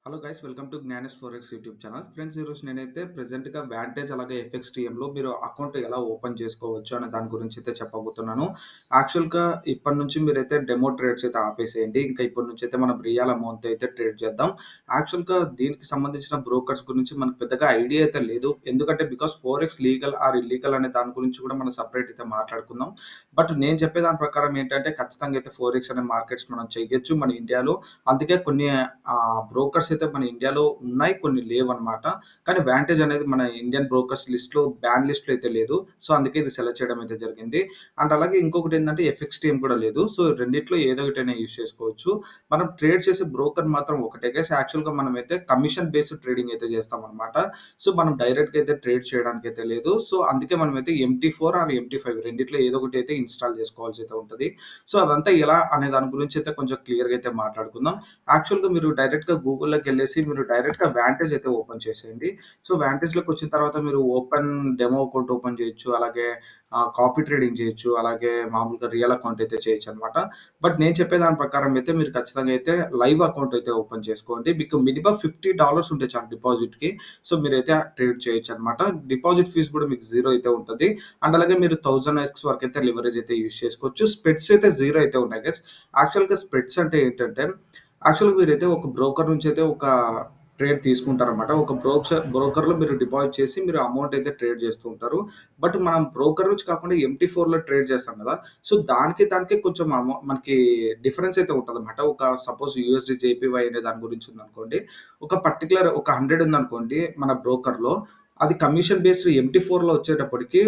Hello guys welcome to Gyanesh forex YouTube channel. Friends ఈరోజు నేనైతే ప్రెజెంట్‌గా Vantage అలాగే ఎఫ్ఎక్స్‌టీఎంలో మీరు అకౌంట్ ఎలా ఓపెన్ చేసుకోవచ్చు అనే దాని గురించి అయితే చెప్పబోతున్నాను. యాక్చువల్‌గా ఇప్పటి నుంచి మీరైతే డెమో ట్రేడ్స్ అయితే ఆపేసేయండి. ఇంకా ఇప్పటి నుంచి అయితే మనం రియల్ అమౌంట్ అయితే ట్రేడ్ చేద్దాం. యాక్చువల్‌గా దీనికి సంబంధించిన బ్రోకర్స్ గురించి మనకు పెద్దగా ఐడియా అయితే లేదు. ఎందుకంటే because forex legal are illegal అనే దాని గురించి కూడా మనం సెపరేట్ అయితే మాట్లాడుకుందాం. బట్ నేను చెప్పే దాని ప్రకారం ఏంటంటే ఖచ్చితంగా అయితే ఫోరెక్స్ అనే మార్కెట్స్ మనం చేయొచ్చు మన ఇండియాలో. అందుకే కొన్ని బ్రోకర్స్ అయితే మన ఇండియాలో ఉన్నాయి. కొన్ని లేవన్నమాట. కానీ వాంటేజ్ అనేది మన ఇండియన్ బ్రోకర్స్ లిస్ట్‌లో బ్యాన్ లిస్ట్‌లో అయితే లేదు. సో, అందుకే ఇది సెలెక్ట్ చేయడం అయితే జరిగింది. అండ్ అలాగే ఇంకొకటేందంటే ఎఫ్ఎక్స్‌టీఎం కూడా లేదు. సో, రెండిట్లో ఏదో ఒకటైనా యూజ్ చేసుకోవచ్చు. మనం ట్రేడ్ చేసే బ్రోకర్ మాత్రం ఒకటే గైస్. యాక్చువల్‌గా మనమైతే కమిషన్ బేస్డ్ ట్రేడింగ్ అయితే చేస్తామన్నమాట. సో, మనం డైరెక్ట్‌గా అయితే ట్రేడ్ చేయడానికైతే లేదు. సో, అందుకే మనమైతే MT4 ఆర్ MT5 రెండిట్లో ఏదో ఒకటి అయితే ఇన్‌స్టాల్ చేసుకోవాల్సి అయితే ఉంటది. సో, అదంతా ఎలా అనే దాని గురించి అయితే కొంచెం క్లియర్‌గా అయితే మాట్లాడుకుందాం. యాక్చువల్‌గా మీరు డైరెక్ట్‌గా గూగుల్‌లోకెళ్ళేసి మీరు డైరెక్ట్‌గా వాంటేజ్ అయితే ఓపెన్ చేసేయండి. సో, వాంటేజ్‌లోకొచ్చిన తర్వాత మీరు ఓపెన్ డెమో అకౌంట్ ఓపెన్ చేయొచ్చు. అలాగే కాపీ ట్రేడింగ్ చేయొచ్చు. అలాగే మామూలుగా రియల్ అకౌంట్ అయితే చేయొచ్చనమాట. బట్ నేను చెప్పే దాని ప్రకారం అయితే మీరు ఖచ్చితంగా అయితే లైవ్ అకౌంట్ అయితే ఓపెన్ చేసుకోండి. మీకు మినిమమ్ $50 ఉంటే చాలు డిపాజిట్‌కి. సో, మీరైతే ట్రేడ్ చేయొచ్చనమాట. డిపాజిట్ ఫీస్ కూడా మీకు జీరో అయితే ఉంటది. అండ్ అలాగే మీరు 1000x వరకైతే లివరేజ్ అయితే యూజ్ చేసుకోవచ్చు. స్ప్రెడ్స్ అయితే జీరో అయితే ఉన్నాయి గైస్. యాక్చువల్‌గా స్ప్రెడ్స్ అంటే ఏంటంటే యాక్చువల్‌గా మీరైతే ఒక బ్రోకర్ నుంచి అయితే ఒక ట్రేడ్ తీసుకుంటారనమాట. ఒక బ్రోకర్‌లో మీరు డిపాజిట్ చేసి మీరు అమౌంట్ అయితే ట్రేడ్ చేస్తూ ఉంటారు. బట్ మనం బ్రోకర్ నుంచి కాకుండా MT4లో ట్రేడ్ చేస్తాం కదా! సో, దానికి కొంచెం మనకి డిఫరెన్స్ అయితే ఉంటదనమాట. ఒక సపోజ్ యూఎస్‌డి జేపీవై అనే దాని గురించి ఉందనుకోండి. ఒక పర్టిక్యులర్ ఒక 100 ఉందనుకోండి మన బ్రోకర్‌లో. అది కమిషన్ బేస్డ్ MT4లో వచ్చేటప్పటికి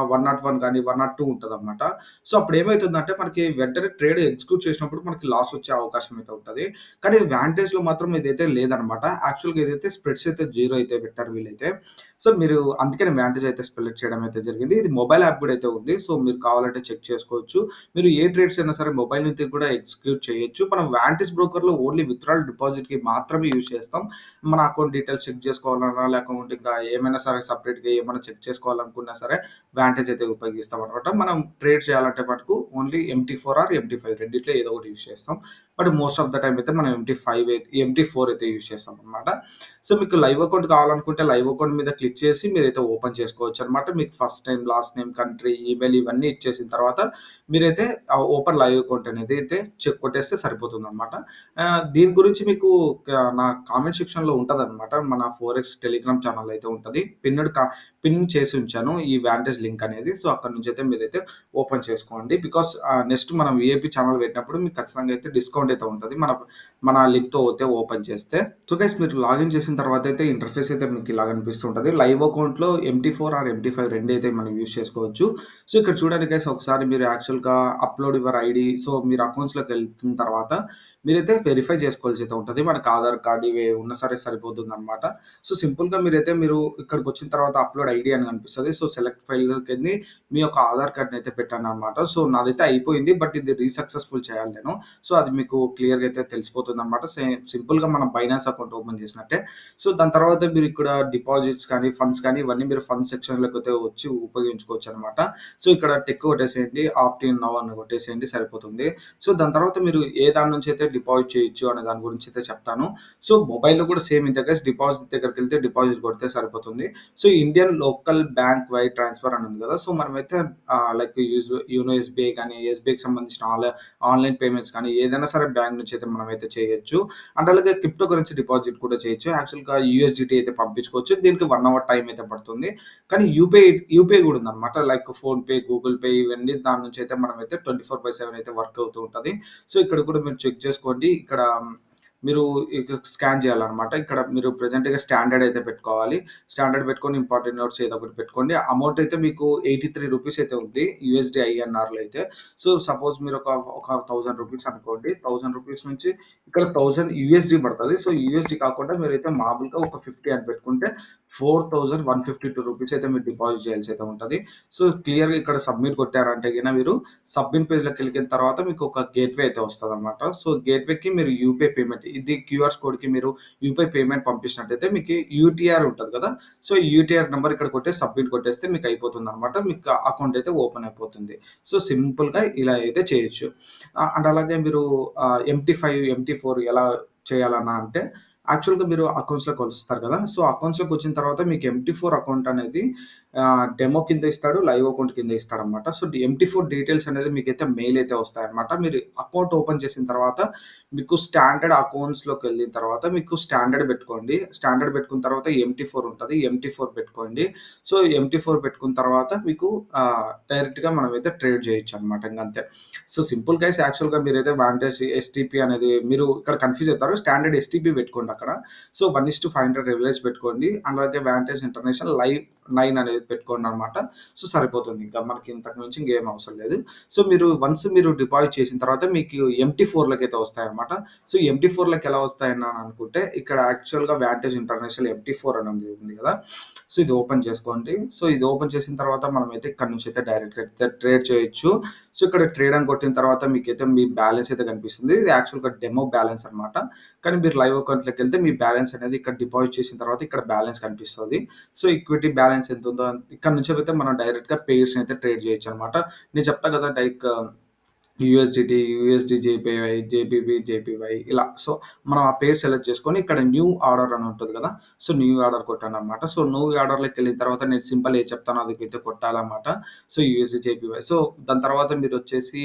101 గాని, 102 ఉంటదనమాట. సో, అప్పుడేమైతుందంటే మనకి వెంటనే ట్రేడ్ ఎగ్జిక్యూట్ చేసినప్పుడు మనకి లాస్ వచ్చే అవకాశం అయితే ఉంటది. కానీ వాంటేజ్‌లో మాత్రం ఇదైతే లేదనమాట. యాక్చువల్‌గా ఇదైతే స్ప్రెడ్స్ అయితే జీరో అయితే పెట్టారు వీళ్ళైతే. సో, మీరు అందుకని వాంటేజ్ అయితే సెలెక్ట్ చేయడం అయితే జరిగింది. ఇది మొబైల్ యాప్ కూడా అయితే ఉంది. సో, మీరు కావాలంటే చెక్ చేసుకోవచ్చు. మీరు ఏ ట్రేడ్స్ అయినా సరే మొబైల్ నుంచి కూడా ఎగ్జిక్యూట్ చేయొచ్చు. మనం వాంటేజ్ బ్రోకర్‌లో ఓన్లీ విత్‌డ్రాయల్ డిపాజిట్‌కి మాత్రమే యూజ్ చేస్తాం. మన అకౌంట్ డీటెయిల్స్ చెక్ చేసుకోవాలన్నా, లేకుంటే ఇంకా ఏమైనా సరే సెపరేట్‌గా ఏమైనా చెక్ చేసుకోవాలనుకున్నా సరే వాంటేజ్ అయితే ఉపయోగిస్తామనమాట. మనం ట్రేడ్ చేయాలంటే మటుకు ఓన్లీ MT4 ఆర్ MT5 రెండిట్లో ఏదో ఒకటి యూజ్ చేస్తాం. But most of the time అయితే మనం MT4 అయితే యూజ్ చేస్తామనమాట. సో, మీకు లైవ్ అకౌంట్ కావాలనుకుంటే లైవ్ అకౌంట్ మీద క్లిక్ చేసి మీరైతే ఓపెన్ చేసుకోవచ్చనమాట. మీకు first name, last name, country, email ఇవన్నీ ఇచ్చేసిన తర్వాత మీరైతే ఓపెన్ లైవ్ అకౌంట్ అనేది అయితే కొట్టేస్తే సరిపోతుందనమాట. దీని గురించి మీకు నా కామెంట్ సెక్షన్‌లో ఉంటదనమాట. మన ఫోరెక్స్ టెలిగ్రామ్ ఛానల్ అయితే ఉంటది. పిన్ చేసి ఉంచాను ఈ వాంటేజ్ లింక్ అనేది. సో, అక్కడి నుంచి అయితే మీరైతే ఓపెన్ చేసుకోండి. బికాస్ నెక్స్ట్ మనం వీఐపీ ఛానల్ పెట్టినప్పుడు మీకు ఖచ్చితంగా అయితే డిస్కౌంట్ అయితే ఉంటది. మన లింక్‌తో అయితే ఓపెన్ చేస్తే. సో, గైస్ మీరు లాగిన్ చేసిన తర్వాత అయితే ఇంటర్ఫేస్ అయితే మీకు ఇలా కనిపిస్తుంటది. లైవ్ అకౌంట్‌లో MT4 ఆర్ MT5 రెండైతే మనం యూజ్ చేసుకోవచ్చు. సో, ఇక్కడ చూడండి గైస్ ఒకసారి మీరు యాక్చువల్‌గా అప్‌లోడ్ యువర్ ఐడీ. సో, మీరు అకౌంట్స్‌లోకి వెళ్తున్న తర్వాత మీరైతే వెరిఫై చేసుకోవాల్సి అయితే ఉంటది. మనకు ఆధార్ కార్డ్ ఇవి ఉన్నా సరే సరిపోతుందనమాట. సో, సింపుల్‌గా మీరు ఇక్కడికొచ్చిన తర్వాత అప్‌లోడ్ ఐడీ అని కనిపిస్తది. సో, సెలెక్ట్ ఫైల్‌లోకెళ్ళి మీ యొక్క ఆధార్ కార్డ్‌ని అయితే పెట్టాననమాట. సో, నాదైతే అయిపోయింది. బట్ ఇది సక్సెస్‌ఫుల్ చేయాలి నేను. సో, అది మీకు క్లియర్‌గా అయితే తెలిసిపోతుందనమాట. సింపుల్‌గా మనం బైనాన్స్ అకౌంట్ ఓపెన్ చేసినట్టే. సో, దాని తర్వాత మీరు ఇక్కడ డిపాజిట్స్ కానీ, ఫండ్స్ కానీ ఇవన్నీ మీరు ఫండ్స్ సెక్షన్‌లోకి అయితే వచ్చి ఉపయోగించుకోవచ్చనమాట. సో, ఇక్కడ టిక్ కొట్టేసేయండి. ఆప్ట్ ఇన్ నౌ అని కొట్టేసేయండి సరిపోతుంది. సో, దాని తర్వాత మీరు ఏ దాని నుంచి అయితే డిపాజిట్ చేయొచ్చు అనే దాని గురించి అయితే చెప్తాను. సో, మొబైల్‌లో కూడా సేమ్ ఇంతే గైస్. డిపాజిట్ దగ్గరికెళ్తే డిపాజిట్ కొడితే సరిపోతుంది. So, Indian local bank wire transfer అని ఉంది కదా! సో, మనమైతే లైక్ యోనో ఎస్‌బీఐ కానీ, ఎస్‌బీఐకి సంబంధించిన ఆన్‌లైన్ పేమెంట్స్ కానీ ఏదైనా సరే బ్యాంక్ నుంచి అయితే మనమైతే చేయొచ్చు. అండ్ అలాగే క్రిప్టో కరెన్సీ డిపాజిట్ కూడా చేయొచ్చు. యాక్చువల్‌గా యూఎస్‌డిటీ అయితే పంపించుకోవచ్చు. దీనికి 1 అవర్ టైమ్ అయితే పడుతుంది. కానీ యూపీఐ కూడా ఉందన్నమాట. లైక్ ఫోన్‌పే, గూగుల్ పే ఇవన్నీ దాని నుంచి అయితే మనమైతే 24/7 అయితే వర్క్ అవుతూ ఉంటది. సో, ఇక్కడ కూడా మీరు చెక్ చేసుకోండి. ఇక్కడ మీరు స్కాన్ చేయాలన్నమాట. ఇక్కడ మీరు ప్రెజెంట్‌గా స్టాండర్డ్ అయితే పెట్టుకోవాలి. స్టాండర్డ్ పెట్టుకొని ఇంపార్టెంట్ నోట్స్ ఏదో ఒకటి పెట్టుకోండి. అమౌంట్ అయితే మీకు రూ. 83 అయితే ఉంది. యూఎస్‌డి ఐఎన్ఆర్‌లో అయితే. సో, సపోజ్ మీరు ఒక రూ. 1000 అనుకోండి. రూ. 1000 నుంచి ఇక్కడ 1000 యూఎస్‌డి పడతది. సో, యూఎస్‌డి కాకుండా మీరైతే మామూలుగా ఒక 50 అని పెట్టుకుంటే రూ. 4152 అయితే మీరు డిపాజిట్ చేయాల్సి అయితే ఉంటది. సో, క్లియర్‌గా ఇక్కడ సబ్మిట్ కొట్టారంటే గిన మీరు సబ్మిట్ పేజ్‌లోకెళ్ళిన తర్వాత మీకు ఒక గేట్‌వే అయితే వస్తదనమాట. సో, గేట్‌వేకి మీరు యూపీఐ పేమెంట్ ఇది క్యూఆర్ కోడ్‌కి మీరు యూపీఐ పేమెంట్ పంపించినట్టయితే మీకు యూటీఆర్ ఉంటది కదా! సో, ఈ యూటీఆర్ నంబర్ ఇక్కడ కొట్టేసి సబ్మిట్ కొట్టేస్తే మీకు అయిపోతుందనమాట. మీకు అకౌంట్ అయితే ఓపెన్ అయిపోతుంది. సో, సింపుల్‌గా ఇలా అయితే చేయొచ్చు. అండ్ అలాగే మీరు MT5, MT4 ఎలా చేయాలన్నా అంటే యాక్చువల్‌గా మీరు అకౌంట్స్‌లోకొస్తారు కదా! సో, అకౌంట్స్‌లోకొచ్చిన తర్వాత మీకు ఎంటీ4 అకౌంట్ అనేది డెమో కింద ఇస్తాడు. లైవ్ అకౌంట్ కింద ఇస్తాడనమాట. సో, ఎంటీ4 డీటెయిల్స్ అనేది మీకైతే మెయిల్ అయితే వస్తాయన్నమాట. మీరు అకౌంట్ ఓపెన్ చేసిన తర్వాత మీకు స్టాండర్డ్ అకౌంట్స్‌లోకెళ్ళిన తర్వాత మీకు స్టాండర్డ్ పెట్టుకోండి. స్టాండర్డ్ పెట్టుకున్న తర్వాత ఎంటీ4 ఉంటది. ఎంటీ4 పెట్టుకోండి. సో, ఎంటీ4 పెట్టుకున్న తర్వాత మీకు డైరెక్ట్‌గా మనమైతే ట్రేడ్ చేయొచ్చనమాట ఇంగంతే. సో, సింపుల్ గైస్ యాక్చువల్‌గా మీరైతే వాంటేజ్ ఎస్టీపీ అనేది మీరు ఇక్కడ కన్‌ఫ్యూజ్ అవుతారు. స్టాండర్డ్ ఎస్టీపీ పెట్టుకోండి అక్కడ. సో, 1:500 రివలేజ్ పెట్టుకోండి. అలాగే వాంటేజ్ ఇంటర్నేషనల్ లైవ్ 9 అనేది పెట్టుకోండనమాట. సో, సరిపోతుంది. ఇంకా మనకి ఇంతకు మించి ఇంకేం అవసరం లేదు. సో, మీరు డిపాజిట్ చేసిన తర్వాత మీకు ఎంటీ4లకైతే వస్తాయన్నమాట. సో, ఎంటీ4లకి ఎలా వస్తాయని అనుకుంటే ఇక్కడ యాక్చువల్‌గా వాంటేజ్ ఇంటర్నేషనల్ ఎంటీ4 అని ఉంది కదా! సో, ఇది ఓపెన్ చేసుకోండి. సో, ఇది ఓపెన్ చేసిన తర్వాత మనమైతే ఇక్కడ నుంచి అయితే డైరెక్ట్‌గా అయితే ట్రేడ్ చేయొచ్చు. సో, ఇక్కడ ట్రేడ్ అని కొట్టిన తర్వాత మీకైతే మీ బ్యాలెన్స్ అయితే కనిపిస్తుంది. ఇది యాక్చువల్‌గా డెమో బ్యాలెన్స్ అన్నమాట. కానీ మీరు లైవ్ అకౌంట్‌లోకెళ్తే మీ బ్యాలెన్స్ అనేది ఇక్కడ డిపాజిట్ చేసిన తర్వాత ఇక్కడ బ్యాలెన్స్ కనిపిస్తది. సో, ఈక్విటీ బ్యాలెన్స్ ఎంతుందో ఇక్కడ నుంచి అయితే మనం డైరెక్ట్‌గా పెయిర్స్‌ని అయితే ట్రేడ్ చేయొచ్చన్నమాట. నేను చెప్తా కదా! Like USDT, USD JPY, JPB, JPY ఇలా. సో, మనం ఆ పేరు సెలెక్ట్ చేసుకొని ఇక్కడ న్యూ ఆర్డర్ అని ఉంటది కదా! సో, న్యూ ఆర్డర్ కొట్టానన్నమాట. సో, న్యూ ఆర్డర్‌లోకెళ్ళిన తర్వాత నేను సింపుల్ ఏది చెప్తానో అదైతే కొట్టాలన్నమాట. So, USD JPY. సో, దాని తర్వాత మీరొచ్చేసి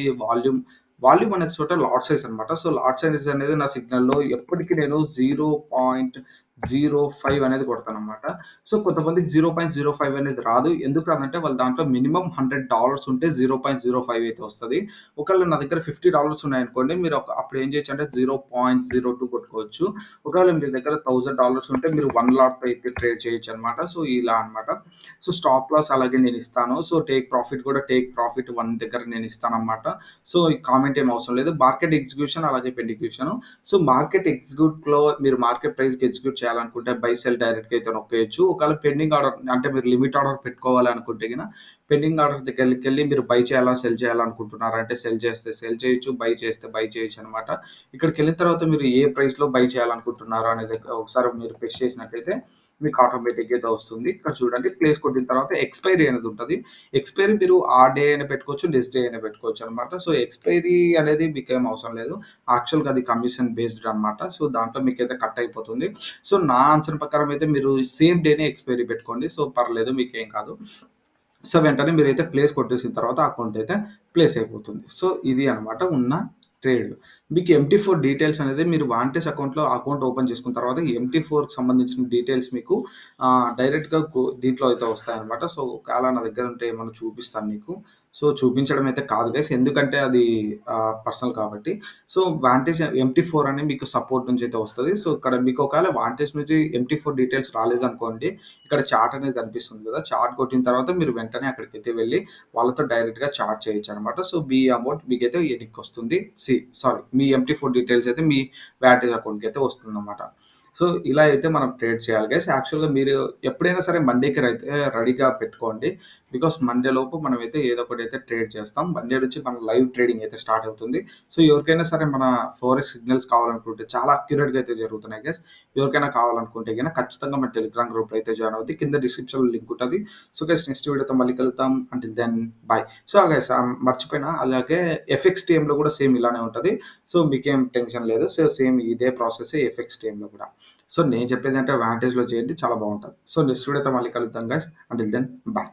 వాల్యూమ్ అనేది చోట లాట్ సైజ్ అనమాట. సో, లాట్ సైజ్ అనేది నా సిగ్నల్‌లో ఎప్పటికి నేను 0.05 అనేది కొడతాననమాట. సో, కొంతమందికి 0.05 అనేది రాదు. ఎందుకు రాదంటే వాళ్ళ దాంట్లో మినిమమ్ $100 ఉంటే 0.05 అయితే వస్తది. ఒకవేళ నా దగ్గర $50 ఉన్నాయనుకోండి, మీరు అప్పుడు ఏం చేయొచ్చంటే 0.02 కొట్టుకోవచ్చు. ఒకవేళ మీ దగ్గర $1000 ఉంటే మీరు 1 లాట్‌తో అయితే ట్రేడ్ చేయొచ్చనమాట. సో, ఇలా అనమాట. సో, స్టాప్ లాస్ అలాగే నేనిస్తాను. సో, టేక్ ప్రాఫిట్ 1 దగ్గర నేనిస్తాననమాట. సో, ఈ కామెంట్ ఏమి అవసరం లేదు. మార్కెట్ ఎగ్జిక్యూషన్ అలాగే పెండ్ ఎగ్జిక్యూషన్. సో, మార్కెట్ ఎగ్జిక్యూట్‌లో మీరు మార్కెట్ ప్రైస్‌కి ఎగ్జిక్యూట్ చేయాలనుకుంటే బై, సెల్ డైరెక్ట్‌గా అయితే నొక్కేయొచ్చు. ఒకవేళ పెండింగ్ ఆర్డర్ అంటే మీరు లిమిట్ ఆర్డర్ పెట్టుకోవాలి అనుకుంటే పెండింగ్ ఆర్డర్ దగ్గరికెళ్ళి మీరు బై చేయాలా, సెల్ చేయాలనుకుంటున్నారా అంటే సెల్ చేస్తే సెల్ చేయొచ్చు, బై చేస్తే బై చేయొచ్చనమాట. ఇక్కడికెళ్ళిన తర్వాత మీరు ఏ ప్రైస్‌లో బై చేయాలనుకుంటున్నారో అనేది ఒకసారి మీరు ప్రెస్ చేసినట్టయితే మీకు ఆటోమేటిక్‌గా అయితే వస్తుంది. ఇక్కడ చూడండి ప్లేస్ కొట్టిన తర్వాత ఎక్స్‌పైరీ అనేది ఉంటది. ఎక్స్‌పైరీ మీరు ఆ డే అయినా పెట్టుకోవచ్చు, నెక్స్ట్ డే అయినా పెట్టుకోవచ్చనమాట. సో, ఎక్స్‌పైరీ అనేది మీకేం అవసరం లేదు. యాక్చువల్‌గా అది కమిషన్ బేస్డ్ అనమాట. సో, దాంట్లో మీకైతే కట్ అయిపోతుంది. సో, నా అంచనా ప్రకారం అయితే మీరు సేమ్ డేనే ఎక్స్‌పైరీ పెట్టుకోండి. సో, పర్లేదు మీకేం కాదు. సో, వెంటనే మీరైతే ప్లేస్ కొట్టేసిన తర్వాత అకౌంట్ అయితే ప్లేస్ అయిపోతుంది. సో, ఇది అనమాట ఉన్న ట్రేడ్. మీకు ఎంటీ4 డీటెయిల్స్ అనేది మీరు వాంటేజ్ అకౌంట్‌లో అకౌంట్ ఓపెన్ చేసుకున్న తర్వాత ఎంటీ4కి సంబంధించిన డీటెయిల్స్ మీకు డైరెక్ట్‌గా దీంట్లో అయితే వస్తాయన్నమాట. సో, ఒకవేళ నా దగ్గర ఉంటే ఏమన్నా చూపిస్తాను మీకు. సో, చూపించడం అయితే కాదు గైస్. ఎందుకంటే అది పర్సనల్ కాబట్టి. సో, వాంటేజ్ ఎంటీ4 అని మీకు సపోర్ట్ నుంచి అయితే వస్తది. సో, ఇక్కడ మీకు ఒకవేళ వాంటేజ్ నుంచి ఎంటీ4 డీటెయిల్స్ రాలేదనుకోండి, ఇక్కడ చార్ట్ అనేది కనిపిస్తుంది కదా! చార్ట్ కొట్టిన తర్వాత మీరు వెంటనే అక్కడికైతే వెళ్లి వాళ్ళతో డైరెక్ట్‌గా చాట్ చేయొచ్చనమాట. సో, మీ అమౌంట్ మీకైతే ఎనిక్కొస్తుంది. సారీ మీ ఎంటీ4 డీటెయిల్స్ అయితే మీ వాంటేజ్ అకౌంట్‌కైతే వస్తుందన్నమాట. సో, ఇలా అయితే మనం ట్రేడ్ చేయాలి గైస్. యాక్చువల్‌గా మీరు ఎప్పుడైనా సరే మండేకి అయితే రెడీగా పెట్టుకోండి. బికాస్ మండే లోపు మనమైతే ఏదో ఒకటి అయితే ట్రేడ్ చేస్తాం. మండే నుంచి మన లైవ్ ట్రేడింగ్ అయితే స్టార్ట్ అవుతుంది. సో, ఎవరికైనా సరే మన ఫోరెక్స్ సిగ్నల్స్ కావాలనుకుంటే చాలా అక్యురేట్‌గా అయితే జరుగుతున్నాయి గైస్. ఎవరికైనా కావాలనుకుంటే ఖచ్చితంగా మన టెలిగ్రామ్ గ్రూప్‌లో అయితే జాయిన్ అవ్వండి. కింద డిస్క్రిప్షన్‌లో లింక్ ఉంటది. సో, గైస్ నెక్స్ట్ వీడియోతో మళ్ళీ కలుద్దాం. Until then bye. So, guys మర్చిపోయినా అలాగే ఎఫ్ఎక్స్ టీఎంలో కూడా సేమ్ ఇలానే ఉంటది. సో, మీకేం టెన్షన్ లేదు. సో, సేమ్ ఇదే ప్రాసెసే ఎఫ్ఎక్స్ టీఎంలో కూడా. సో, నేను చెప్పేదేంటే వాంటేజ్‌లో చేయండి చాలా బావుంటది. సో, నెక్స్ట్ వీడియోతో మళ్ళీ కలుద్దాం గైస్. Until then by.